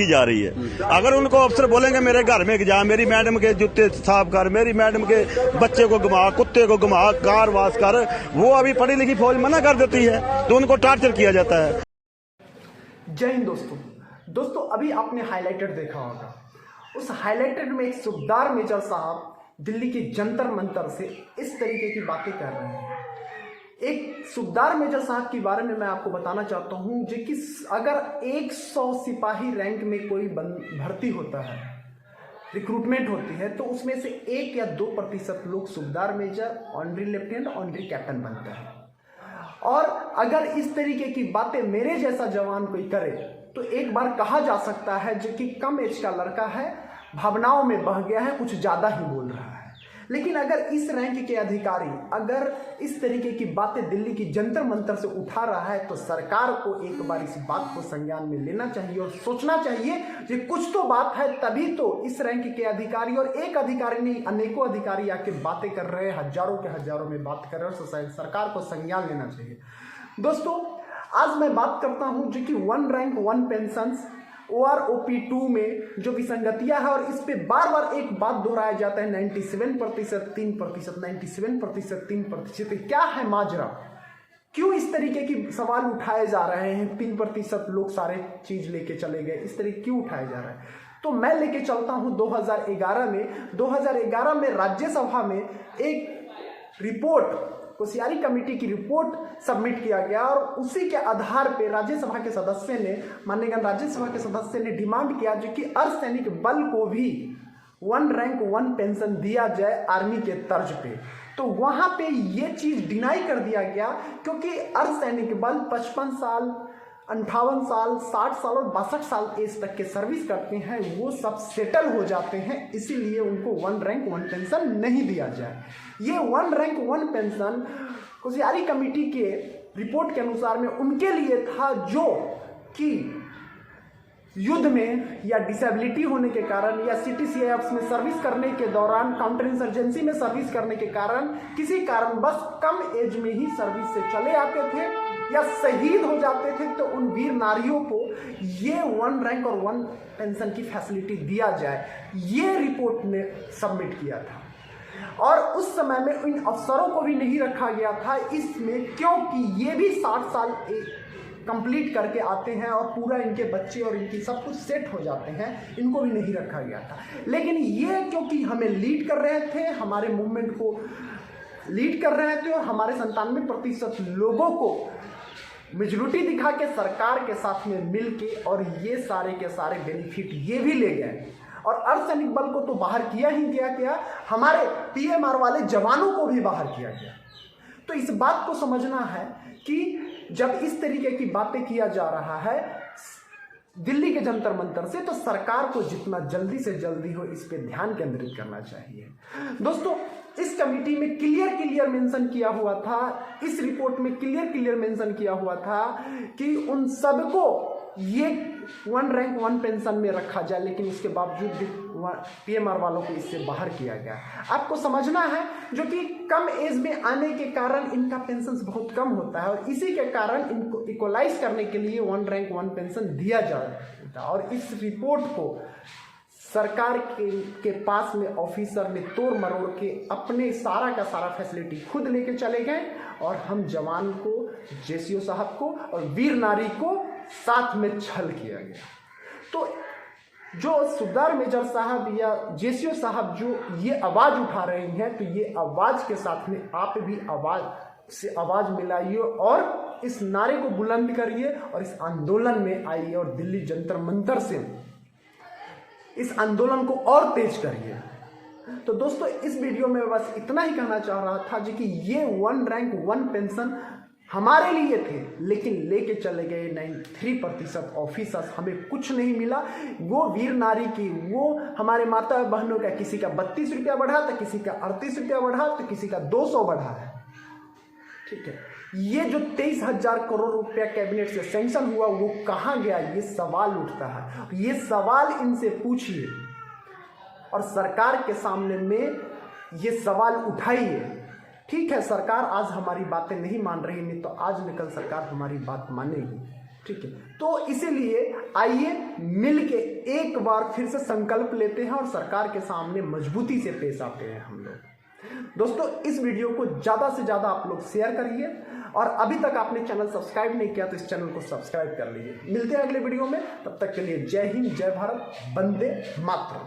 जा रही है। अगर उनको अफसर बोलेंगे मेरे घर में जा, मेरी मैडम के जूते साफ कर, मेरी मैडम के बच्चे को घुमा, कुत्ते को घुमा, कार वाश कर, वो अभी पढ़ी लिखी फौज मना कर देती है तो उनको टार्चर किया जाता है। जय हिंद दोस्तों, अभी आपने हाईलाइटेड देखा होगा। उस हाईलाइटेड में एक सुबेदार मेजर साहब दिल्ली के जंतर मंतर से इस तरीके की बातें कर रहे हैं। एक सुबेदार मेजर साहब के बारे में मैं आपको बताना चाहता हूं, जो कि अगर 100 सिपाही रैंक में कोई भर्ती होता है, रिक्रूटमेंट होती है, तो उसमें से 1 या 2% लोग subedar major, honorary lieutenant, honorary captain बनते हैं। और अगर इस तरीके की बातें मेरे जैसा जवान कोई करे तो एक बार कहा जा सकता है जो कि कम एज का लड़का है, भावनाओं में बह गया है, कुछ ज़्यादा ही बोल रहा है। लेकिन अगर इस रैंक के अधिकारी अगर इस तरीके की बातें दिल्ली की जंतर मंतर से उठा रहा है तो सरकार को एक बार इस बात को संज्ञान में लेना चाहिए और सोचना चाहिए कि कुछ तो बात है, तभी तो इस रैंक के अधिकारी, और एक अधिकारी नहीं अनेकों अधिकारी आके बातें कर रहे हैं, हजारों के हजारों में बात कर रहे हैं, तो सरकार को संज्ञान लेना चाहिए। दोस्तों, आज मैं बात करता हूं जो कि 1 रैंक 1 पेंशन OROP2 में जो विसंगतियां है, और इस पे बार बार एक बात दोहराया जाता है 97% 3%, 97% 3%। क्या है माजरा? क्यों इस तरीके की सवाल उठाए जा रहे हैं? 3% लोग सारे चीज लेके चले गए, इस तरीके क्यों उठाए जा रहे हैं? तो मैं लेके चलता हूं 2011 में राज्यसभा में एक रिपोर्ट, होशियारी कमेटी की रिपोर्ट सबमिट किया गया, और उसी के आधार पर राज्यसभा के सदस्य ने, माननीय राज्यसभा के सदस्य ने डिमांड किया जो कि अर्धसैनिक बल को भी 1 रैंक 1 पेंशन दिया जाए आर्मी के तर्ज पे। तो वहां पे ये चीज डिनाई कर दिया गया, क्योंकि अर्धसैनिक बल 55 साल, 58 साल, 60 साल और 62 साल एज तक के सर्विस करते हैं, वो सब सेटल हो जाते हैं, इसीलिए उनको 1 रैंक 1 पेंशन नहीं दिया जाए। ये 1 रैंक 1 पेंशन होशियारी कमेटी के रिपोर्ट के अनुसार में उनके लिए था जो कि युद्ध में या डिसेबिलिटी होने के कारण या CTCIF में सर्विस करने के दौरान, काउंटर इंसर्जेंसी में सर्विस करने के कारण, किसी कारण बस कम एज में ही सर्विस से चले आते थे या शहीद हो जाते थे, तो उन वीर नारियों को ये 1 रैंक और 1 पेंशन की फैसिलिटी दिया जाए, ये रिपोर्ट ने सबमिट किया था। और उस समय में इन अफसरों को भी नहीं रखा गया था इसमें, क्योंकि ये भी 60 साल कंप्लीट करके आते हैं और पूरा इनके बच्चे और इनकी सब कुछ सेट हो जाते हैं, इनको भी नहीं रखा गया था। लेकिन ये क्योंकि हमें लीड कर रहे थे, हमारे मूवमेंट को लीड कर रहे थे, और हमारे 97% लोगों को मेजॉरिटी दिखा के सरकार के साथ में मिल के और ये सारे के सारे बेनिफिट ये भी ले गए, और अर्धसैनिक बल को तो बाहर किया ही गया, हमारे PMR वाले जवानों को भी बाहर किया गया। तो इस बात को समझना है कि जब इस तरीके की बातें किया जा रहा है दिल्ली के जंतर मंतर से, तो सरकार को जितना जल्दी से जल्दी हो इस पे ध्यान केंद्रित करना चाहिए। दोस्तों, इस कमेटी में क्लियर मेंशन किया हुआ था, इस रिपोर्ट में क्लियर मेंशन किया हुआ था कि उन सबको ये 1 रैंक 1 पेंशन में रखा जाए, लेकिन इसके बावजूद भी PMR वालों को इससे बाहर किया गया। आपको समझना है जो कि कम एज में आने के कारण इनका पेंशन बहुत कम होता है, और इसी के कारण इनको इक्वलाइज करने के लिए 1 रैंक 1 पेंशन दिया जाता है। और इस रिपोर्ट को सरकार के पास में ऑफिसर ने तोड़ मरोड़ के अपने सारा का सारा फैसिलिटी खुद लेके चले गए, और हम जवान को, JCO साहब को और वीर नारी को साथ में छल किया गया। तो जो सुबेदार मेजर साहब या JCO साहब जो ये आवाज उठा रहे हैं, तो ये आवाज के साथ में आप भी आवाज से आवाज मिलाइए और इस नारे को बुलंद करिए और इस आंदोलन में आइए, और दिल्ली जंतर मंतर से इस आंदोलन को और तेज करिए। तो दोस्तों, इस वीडियो में बस इतना ही कहना चाह रहा था जो कि ये 1 रैंक 1 पेंशन हमारे लिए थे, लेकिन लेके चले गए 93% ऑफिसर्स, हमें कुछ नहीं मिला। वो वीर नारी की, वो हमारे माता बहनों का, किसी का 32 रुपया बढ़ा, तो किसी का 38 रुपया बढ़ा, तो किसी का 200 बढ़ा है। ठीक है, ये जो 23,000 करोड़ रुपया कैबिनेट से सैंक्शन हुआ, वो कहाँ गया? ये सवाल उठता है। ये सवाल इनसे पूछिए और सरकार के सामने में ये सवाल उठाइए। ठीक है, सरकार आज हमारी बातें नहीं मान रही, नहीं तो आज निकल सरकार हमारी बात मानेगी। ठीक है, तो इसीलिए आइए मिलके एक बार फिर से संकल्प लेते हैं और सरकार के सामने मजबूती से पेश आते हैं हम लोग। दोस्तों, इस वीडियो को ज़्यादा से ज़्यादा आप लोग शेयर करिए और अभी तक आपने चैनल सब्सक्राइब नहीं किया तो इस चैनल को सब्सक्राइब कर लीजिए। मिलते हैं अगले वीडियो में, तब तक के लिए जय हिंद, जय भारत, वंदे मातरम।